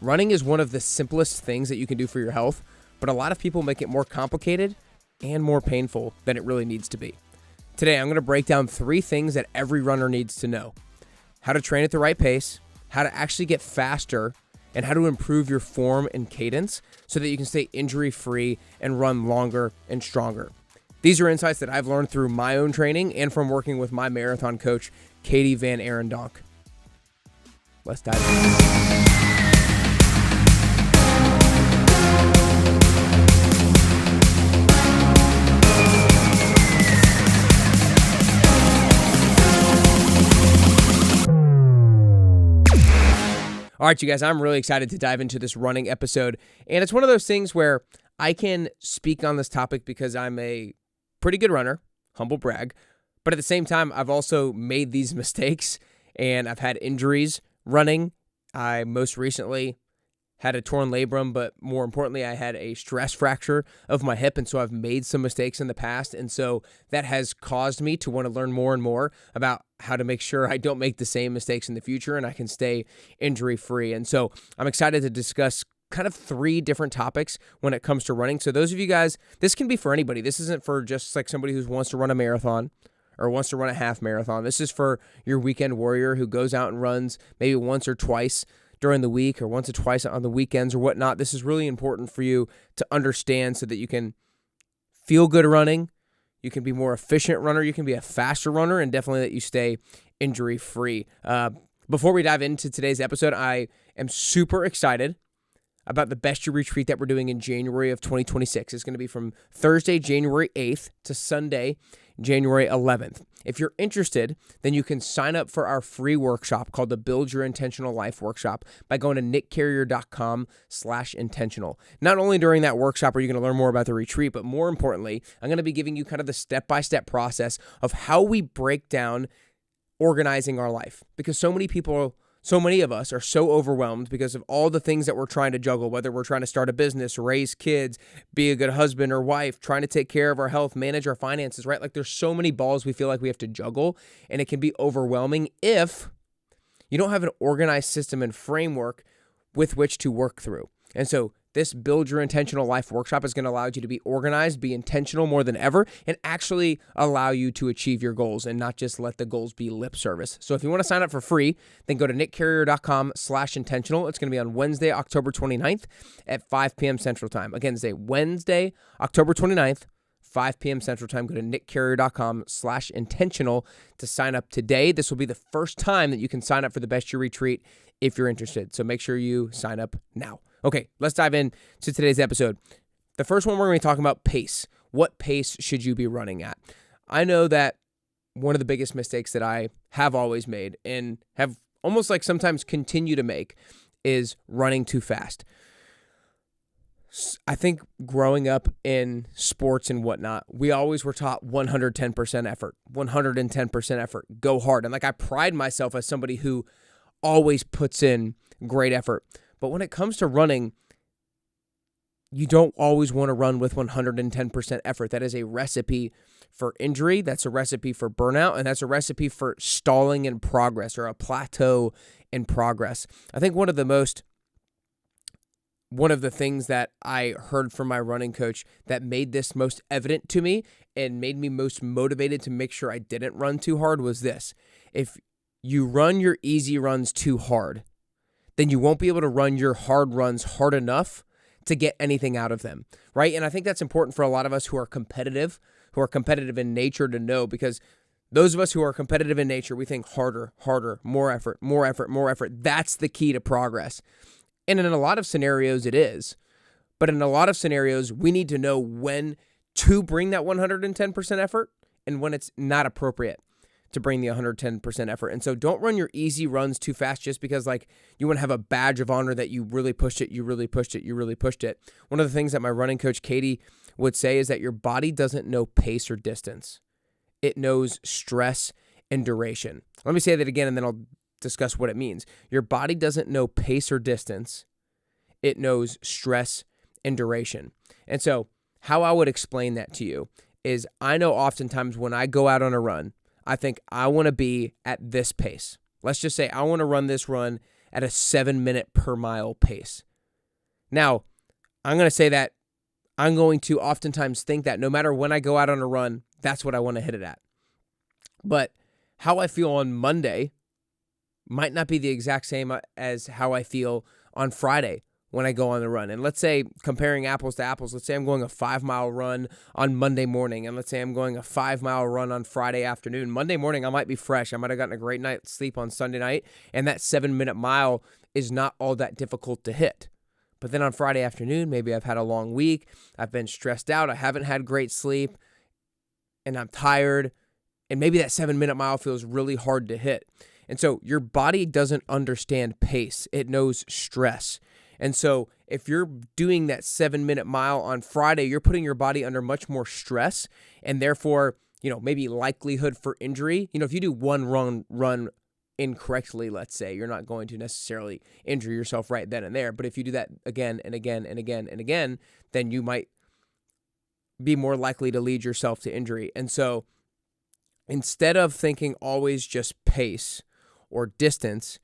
Running is one of the simplest things that you can do for your health, but a lot of people make it more complicated and more painful than it really needs to be. Today, I'm going to break down 3 things that every runner needs to know: how to train at the right pace, how to actually get faster, and how to improve your form and cadence so that you can stay injury-free and run longer and stronger. These are insights that I've learned through my own training and from working with my marathon coach, Katie Van Arendonk. Let's dive in. All right, you guys, I'm really excited to dive into this running episode. And it's one of those things where I can speak on this topic because I'm a pretty good runner, humble brag. But at the same time, I've also made these mistakes and I've had injuries running. I most recently had a torn labrum, but more importantly, I had a stress fracture of my hip. And so I've made some mistakes in the past. And so that has caused me to want to learn more and more about how to make sure I don't make the same mistakes in the future and I can stay injury-free. And so I'm excited to discuss kind of 3 different topics when it comes to running. So those of you guys, this can be for anybody. This isn't for just like somebody who wants to run a marathon or wants to run a half marathon. This is for your weekend warrior who goes out and runs maybe once or twice during the week or once or twice on the weekends or whatnot. This is really important for you to understand so that you can feel good running, you can be more efficient runner, you can be a faster runner, and definitely that you stay injury-free. Before we dive into today's episode, I am super excited about the Best Year Retreat that we're doing in January of 2026. It's going to be from Thursday, January 8th to Sunday, January 11th. If you're interested, then you can sign up for our free workshop called the Build Your Intentional Life Workshop by going to nickcarrier.com/intentional. Not only during that workshop are you going to learn more about the retreat, but more importantly, I'm going to be giving you kind of the step-by-step process of how we break down organizing our life. Because so many of us are so overwhelmed because of all the things that we're trying to juggle, whether we're trying to start a business, raise kids, be a good husband or wife, trying to take care of our health, manage our finances, right? Like there's so many balls we feel like we have to juggle, and it can be overwhelming if you don't have an organized system and framework with which to work through. And so this Build Your Intentional Life Workshop is going to allow you to be organized, be intentional more than ever, and actually allow you to achieve your goals and not just let the goals be lip service. So if you want to sign up for free, then go to nickcarrier.com/intentional. It's going to be on Wednesday, October 29th at 5 p.m. Central Time. Again, say Wednesday, October 29th, 5 p.m. Central Time. Go to nickcarrier.com/intentional to sign up today. This will be the first time that you can sign up for the Best Year Retreat if you're interested. So make sure you sign up now. Okay, let's dive in to today's episode. The first one, we're going to be talking about pace. What pace should you be running at? I know that one of the biggest mistakes that I have always made and have almost like sometimes continue to make is running too fast. I think growing up in sports and whatnot, we always were taught 110% effort, 110% effort, go hard. And like I pride myself as somebody who always puts in great effort. But when it comes to running, you don't always want to run with 110% effort. That is a recipe for injury. That's a recipe for burnout. And that's a recipe for stalling in progress or a plateau in progress. I think one of the things that I heard from my running coach that made this most evident to me and made me most motivated to make sure I didn't run too hard was this: if you run your easy runs too hard, then you won't be able to run your hard runs hard enough to get anything out of them, right? And I think that's important for a lot of us who are competitive in nature to know, because those of us who are competitive in nature, we think harder, more effort. That's the key to progress. And in a lot of scenarios, it is. But in a lot of scenarios, we need to know when to bring that 110% effort and when it's not appropriate to bring the 110% effort. And so don't run your easy runs too fast just because like you want to have a badge of honor that you really pushed it. One of the things that my running coach, Katie, would say is that your body doesn't know pace or distance. It knows stress and duration. Let me say that again, and then I'll discuss what it means. Your body doesn't know pace or distance. It knows stress and duration. And so how I would explain that to you is I know oftentimes when I go out on a run, I think I want to be at this pace. Let's just say I want to run this run at a 7-minute per mile pace. Now, I'm going to say that I'm going to oftentimes think that no matter when I go out on a run, that's what I want to hit it at. But how I feel on Monday might not be the exact same as how I feel on Friday when I go on the run. And let's say, comparing apples to apples, let's say I'm going a 5-mile run on Monday morning, and let's say I'm going a 5-mile run on Friday afternoon. Monday morning, I might be fresh. I might have gotten a great night's sleep on Sunday night, and that 7-minute mile is not all that difficult to hit. But then on Friday afternoon, maybe I've had a long week, I've been stressed out, I haven't had great sleep, and I'm tired, and maybe that 7-minute mile feels really hard to hit. And so your body doesn't understand pace. It knows stress. And so if you're doing that 7-minute mile on Friday, you're putting your body under much more stress, and therefore, maybe likelihood for injury. If you do one run incorrectly, let's say, you're not going to necessarily injure yourself right then and there. But if you do that again and again and again and again, then you might be more likely to lead yourself to injury. And so instead of thinking always just pace or distance,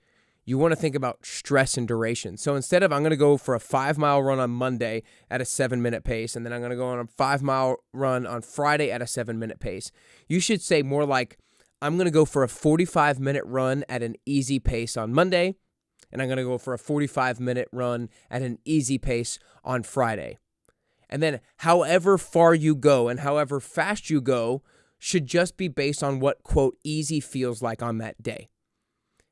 you want to think about stress and duration. So instead of I'm going to go for a 5-mile run on Monday at a 7-minute pace, and then I'm going to go on a 5-mile run on Friday at a 7-minute pace, you should say more like, I'm going to go for a 45-minute run at an easy pace on Monday, and I'm going to go for a 45-minute run at an easy pace on Friday. And then however far you go and however fast you go should just be based on what, quote, easy feels like on that day.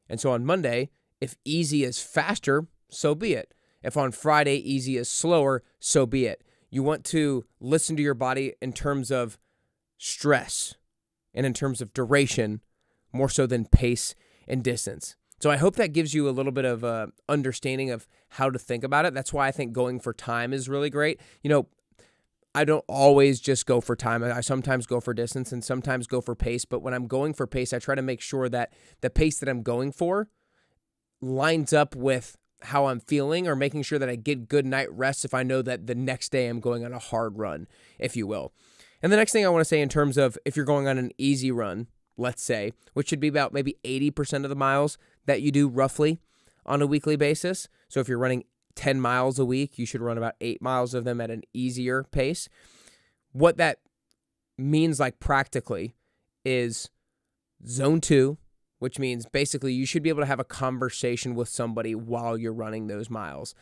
And so on Monday, if easy is faster, so be it. If on Friday easy is slower, so be it. You want to listen to your body in terms of stress and in terms of duration, more so than pace and distance. So I hope that gives you a little bit of understanding of how to think about it. That's why I think going for time is really great. I don't always just go for time. I sometimes go for distance and sometimes go for pace. But when I'm going for pace, I try to make sure that the pace that I'm going for lines up with how I'm feeling, or making sure that I get good night rest if I know that the next day I'm going on a hard run, if you will. And the next thing I want to say in terms of if you're going on an easy run, let's say, which should be about maybe 80% of the miles that you do roughly on a weekly basis. So if you're running 10 miles a week, you should run about 8 miles of them at an easier pace. What that means, like practically, is zone 2, which means basically you should be able to have a conversation with somebody while you're running those miles.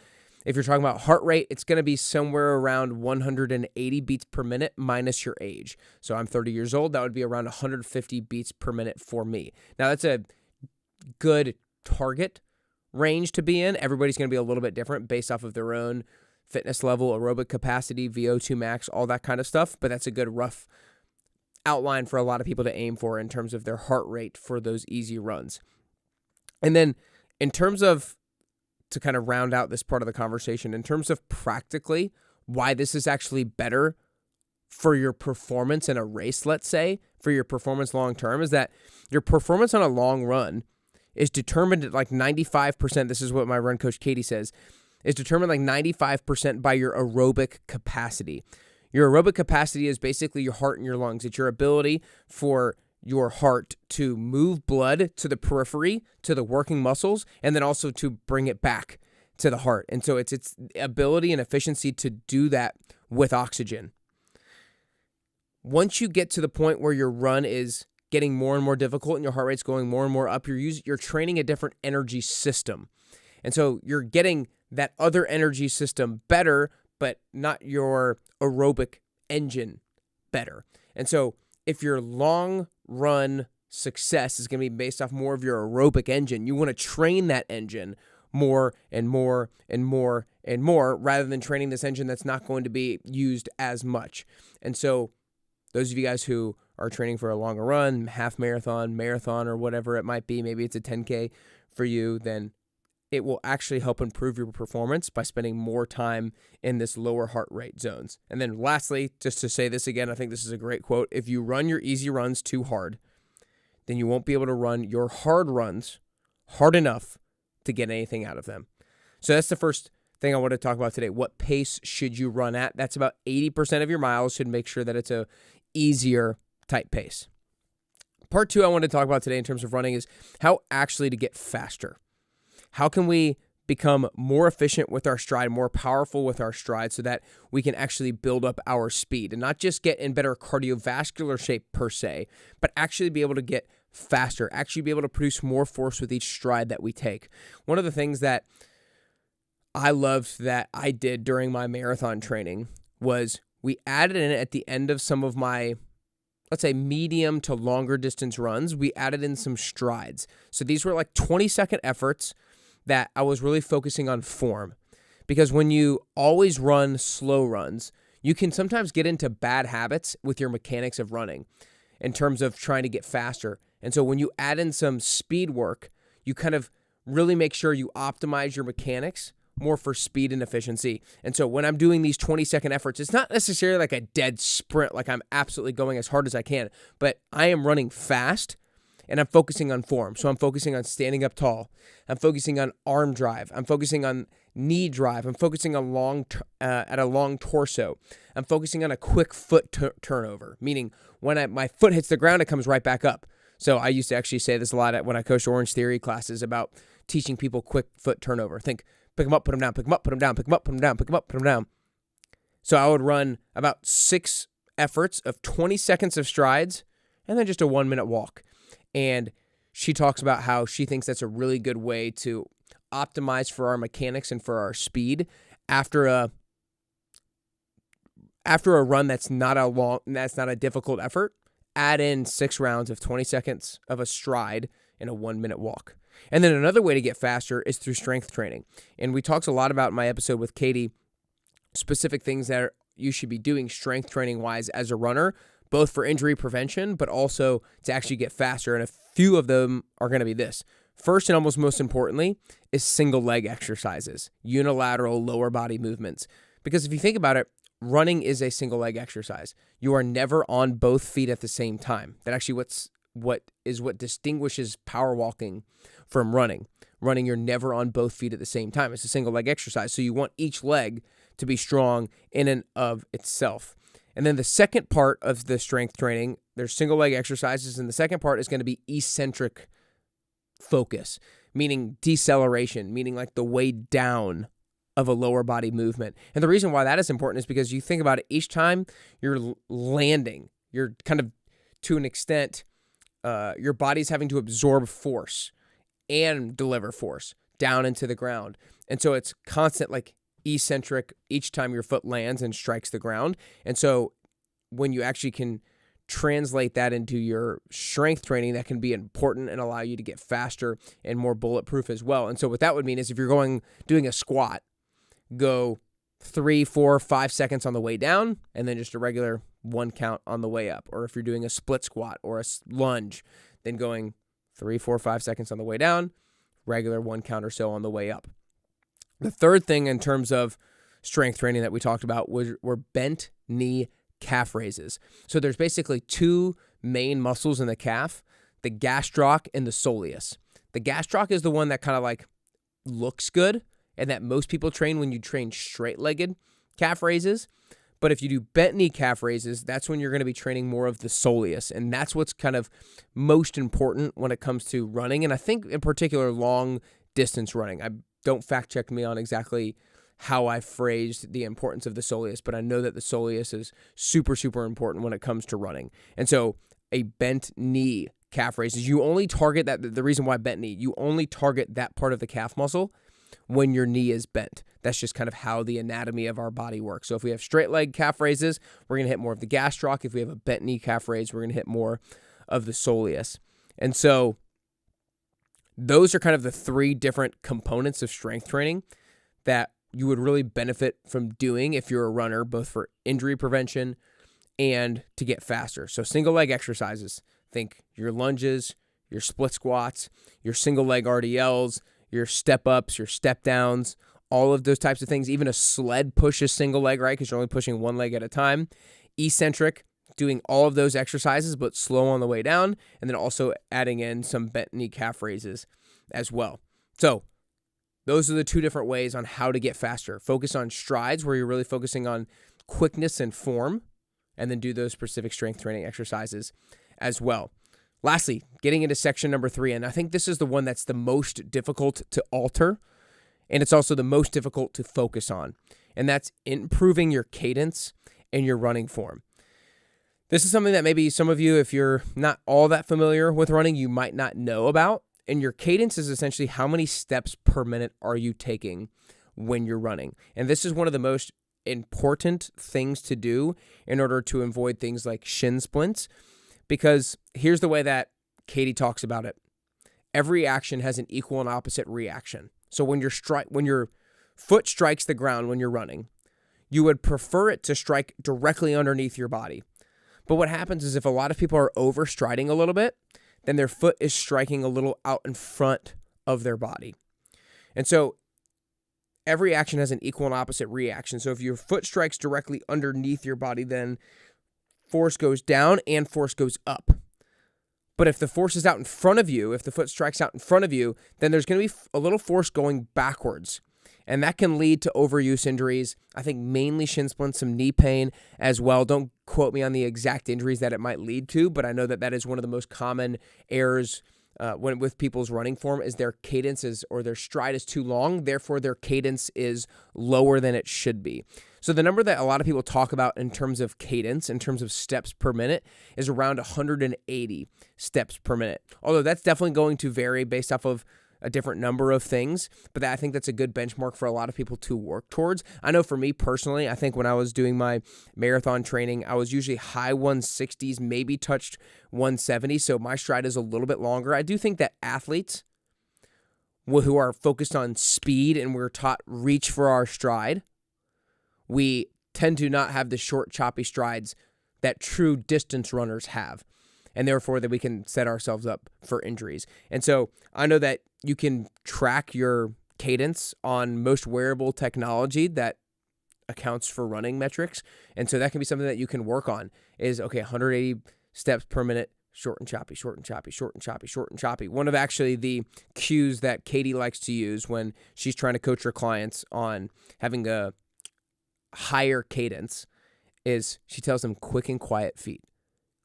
If you're talking about heart rate, it's going to be somewhere around 180 beats per minute minus your age. So I'm 30 years old. That would be around 150 beats per minute for me. Now, that's a good target range to be in. Everybody's going to be a little bit different based off of their own fitness level, aerobic capacity, VO2 max, all that kind of stuff. But that's a good rough outline for a lot of people to aim for in terms of their heart rate for those easy runs. And then in terms of, to kind of round out this part of the conversation, in terms of practically why this is actually better for your performance in a race, let's say, for your performance long term, is that your performance on a long run is determined at like 95%. This is what my run coach Katie says, is determined like 95% by your aerobic capacity. Your aerobic capacity is basically your heart and your lungs. It's your ability for your heart to move blood to the periphery, to the working muscles, and then also to bring it back to the heart. And so it's its ability and efficiency to do that with oxygen. Once you get to the point where your run is getting more and more difficult and your heart rate's going more and more up, you're training a different energy system. And so you're getting that other energy system better, but not your aerobic engine better. And so if your long run success is going to be based off more of your aerobic engine, you want to train that engine more and more and more and more, rather than training this engine that's not going to be used as much. And so those of you guys who are training for a longer run, half marathon, or whatever it might be, maybe it's a 10K for you, then it will actually help improve your performance by spending more time in this lower heart rate zones. And then lastly, just to say this again, I think this is a great quote. If you run your easy runs too hard, then you won't be able to run your hard runs hard enough to get anything out of them. So that's the first thing I want to talk about today. What pace should you run at? That's about 80% of your miles. Should make sure that it's a easier type pace. Part 2 I want to talk about today in terms of running is how actually to get faster. How can we become more efficient with our stride, more powerful with our stride, so that we can actually build up our speed and not just get in better cardiovascular shape per se, but actually be able to get faster, actually be able to produce more force with each stride that we take. One of the things that I loved that I did during my marathon training was we added in at the end of some of my, let's say, medium to longer distance runs, we added in some strides. So these were like 20-second efforts that I was really focusing on form. Because when you always run slow runs, you can sometimes get into bad habits with your mechanics of running in terms of trying to get faster. And so when you add in some speed work, you kind of really make sure you optimize your mechanics more for speed and efficiency. And so when I'm doing these 20-second efforts, it's not necessarily like a dead sprint, like I'm absolutely going as hard as I can, but I am running fast and I'm focusing on form. So I'm focusing on standing up tall. I'm focusing on arm drive. I'm focusing on knee drive. I'm focusing on at a long torso. I'm focusing on a quick foot turnover, meaning when my foot hits the ground, it comes right back up. So I used to actually say this a lot when I coached Orange Theory classes about teaching people quick foot turnover. Think, pick them up, put them down, pick them up, put them down, pick them up, put them down, pick them up, put them down. So I would run about 6 efforts of 20 seconds of strides and then just a 1-minute walk. And she talks about how she thinks that's a really good way to optimize for our mechanics and for our speed after a run that's not a difficult effort. Add in 6 rounds of 20 seconds of a stride and a 1-minute walk. And then another way to get faster is through strength training. And we talked a lot about in my episode with Katie, specific things that you should be doing strength training wise as a runner, both for injury prevention, but also to actually get faster. And a few of them are going to be this. First and almost most importantly is single leg exercises, unilateral lower body movements. Because if you think about it, running is a single leg exercise. You are never on both feet at the same time. That actually what distinguishes power walking from running. Running, you're never on both feet at the same time. It's a single leg exercise. So you want each leg to be strong in and of itself. And then the second part of the strength training, there's single leg exercises, and the second part is going to be eccentric focus, meaning deceleration, meaning like the way down of a lower body movement. And the reason why that is important is because you think about it, each time you're landing, you're kind of, to an extent, your body's having to absorb force and deliver force down into the ground. And so it's constant, like, eccentric each time your foot lands and strikes the ground. And so when you actually can translate that into your strength training, that can be important and allow you to get faster and more bulletproof as well. And so what that would mean is if you're doing a squat, go 3, 4, 5 seconds on the way down, and then just a regular 1 count on the way up. Or if you're doing a split squat or a lunge, then going 3, 4, 5 seconds on the way down, regular 1 count or so on the way up. The third thing in terms of strength training that we talked about were bent knee calf raises. So there's basically 2 main muscles in the calf, the gastroc and the soleus. The gastroc is the one that kind of like looks good and that most people train when you train straight-legged calf raises. But if you do bent knee calf raises, that's when you're going to be training more of the soleus. And that's what's kind of most important when it comes to running. And I think in particular, long distance running. Don't fact check me on exactly how I phrased the importance of the soleus, but I know that the soleus is super, super important when it comes to running. And so a bent knee calf raises, you only target that. The reason why bent knee, you only target that part of the calf muscle when your knee is bent. That's just kind of how the anatomy of our body works. So if we have straight leg calf raises, we're going to hit more of the gastroc. If we have a bent knee calf raise, we're going to hit more of the soleus. And so those are kind of the 3 different components of strength training that you would really benefit from doing if you're a runner, both for injury prevention and to get faster. So single leg exercises, think your lunges, your split squats, your single leg RDLs, your step ups, your step downs, all of those types of things. Even a sled pushes single leg, right? Because you're only pushing 1 leg at a time. Eccentric, doing all of those exercises, but slow on the way down, and then also adding in some bent knee calf raises as well. So those are the 2 different ways on how to get faster. Focus on strides, where you're really focusing on quickness and form, and then do those specific strength training exercises as well. Lastly, getting into section number 3, and I think this is the one that's the most difficult to alter, and it's also the most difficult to focus on, and that's improving your cadence and your running form. This is something that maybe some of you, if you're not all that familiar with running, you might not know about, and your cadence is essentially how many steps per minute are you taking when you're running, and this is one of the most important things to do in order to avoid things like shin splints. Because here's the way that Katie talks about it. Every action has an equal and opposite reaction. So when your foot strikes the ground when you're running, you would prefer it to strike directly underneath your body. But what happens is if a lot of people are overstriding a little bit, then their foot is striking a little out in front of their body. And so every action has an equal and opposite reaction. So if your foot strikes directly underneath your body, then force goes down and force goes up. But if the force is out in front of you, if the foot strikes out in front of you, then there's going to be a little force going backwards. And that can lead to overuse injuries. I think mainly shin splints, some knee pain as well. Don't quote me on the exact injuries that it might lead to, but I know that that is one of the most common errors with people's running form is their cadence or their stride is too long. Therefore, their cadence is lower than it should be. So the number that a lot of people talk about in terms of cadence, in terms of steps per minute, is around 180 steps per minute. Although that's definitely going to vary based off of a different number of things, but I think that's a good benchmark for a lot of people to work towards. I know for me personally, I think when I was doing my marathon training, I was usually high 160s, maybe touched 170, so my stride is a little bit longer. I do think that athletes who are focused on speed and we're taught reach for our stride, we tend to not have the short, choppy strides that true distance runners have, and therefore that we can set ourselves up for injuries. And so I know that you can track your cadence on most wearable technology that accounts for running metrics, and so that can be something that you can work on is, okay, 180 steps per minute, short and choppy, short and choppy, short and choppy, short and choppy. One of actually the cues that Katie likes to use when she's trying to coach her clients on having a higher cadence is she tells them quick and quiet feet.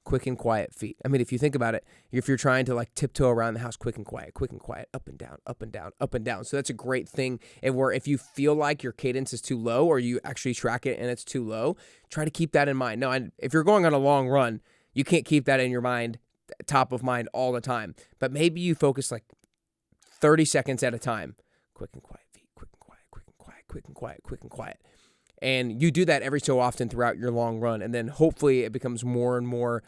Quick and quiet feet. I mean, if you think about it, if you're trying to like tiptoe around the house, quick and quiet, up and down, up and down, up and down. So that's a great thing. And where if you feel like your cadence is too low or you actually track it and it's too low, try to keep that in mind. Now, if you're going on a long run, you can't keep that in your mind, top of mind all the time. But maybe you focus like 30 seconds at a time. Quick and quiet feet, quick and quiet, quick and quiet, quick and quiet, quick and quiet. And you do that every so often throughout your long run. And then hopefully it becomes more and more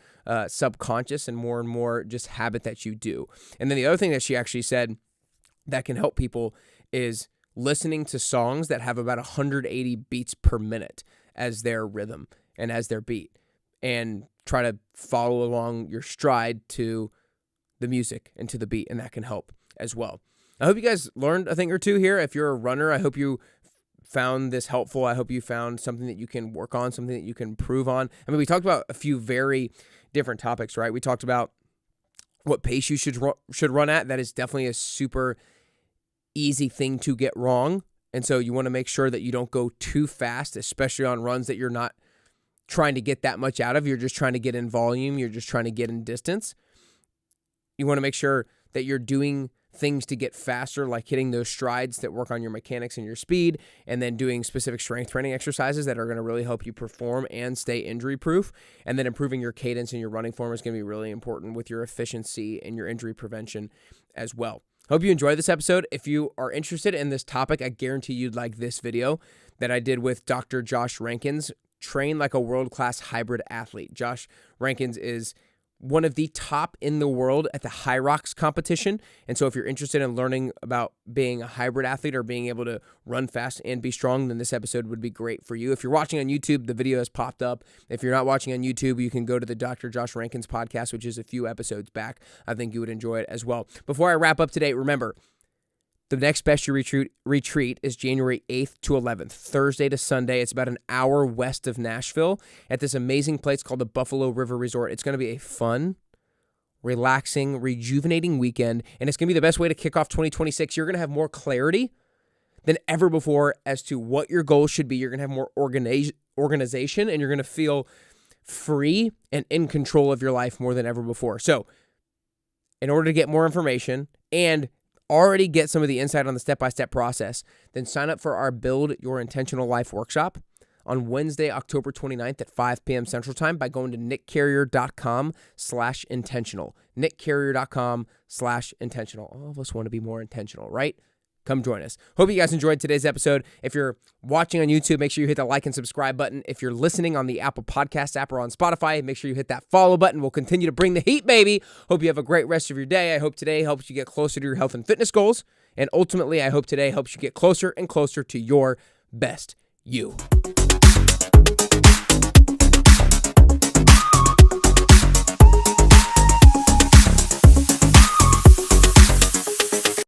subconscious and more just habit that you do. And then the other thing that she actually said that can help people is listening to songs that have about 180 beats per minute as their rhythm and as their beat. And try to follow along your stride to the music and to the beat. And that can help as well. I hope you guys learned a thing or two here. If you're a runner, I hope you found this helpful. I hope you found something that you can work on, something that you can improve on. I mean, we talked about a few very different topics, right? We talked about what pace you should run at. That is definitely a super easy thing to get wrong. And so you want to make sure that you don't go too fast, especially on runs that you're not trying to get that much out of. You're just trying to get in volume. You're just trying to get in distance. You want to make sure that you're doing things to get faster, like hitting those strides that work on your mechanics and your speed, and then doing specific strength training exercises that are going to really help you perform and stay injury proof. And then improving your cadence and your running form is going to be really important with your efficiency and your injury prevention as well. Hope you enjoyed this episode. If you are interested in this topic, I guarantee you'd like this video that I did with Dr. Josh Rankins, Train Like a World-Class Hybrid Athlete. Josh Rankins is one of the top in the world at the High Rocks competition. And so if you're interested in learning about being a hybrid athlete or being able to run fast and be strong, then this episode would be great for you. If you're watching on YouTube, the video has popped up. If you're not watching on YouTube, you can go to the Dr. Josh Rankins podcast, which is a few episodes back. I think you would enjoy it as well. Before I wrap up today, remember, the next Best Year retreat is January 8th to 11th, Thursday to Sunday. It's about an hour west of Nashville at this amazing place called the Buffalo River Resort. It's going to be a fun, relaxing, rejuvenating weekend, and it's going to be the best way to kick off 2026. You're going to have more clarity than ever before as to what your goals should be. You're going to have more organization, and you're going to feel free and in control of your life more than ever before. So in order to get more information and already get some of the insight on the step-by-step process, then sign up for our Build Your Intentional Life workshop on Wednesday, October 29th at 5 p.m. Central Time by going to nickcarrier.com/intentional. nickcarrier.com/intentional. All of us want to be more intentional, right? Come join us. Hope you guys enjoyed today's episode. If you're watching on YouTube, make sure you hit the like and subscribe button. If you're listening on the Apple Podcast app or on Spotify, make sure you hit that follow button. We'll continue to bring the heat, baby. Hope you have a great rest of your day. I hope today helps you get closer to your health and fitness goals. And ultimately, I hope today helps you get closer and closer to your best you.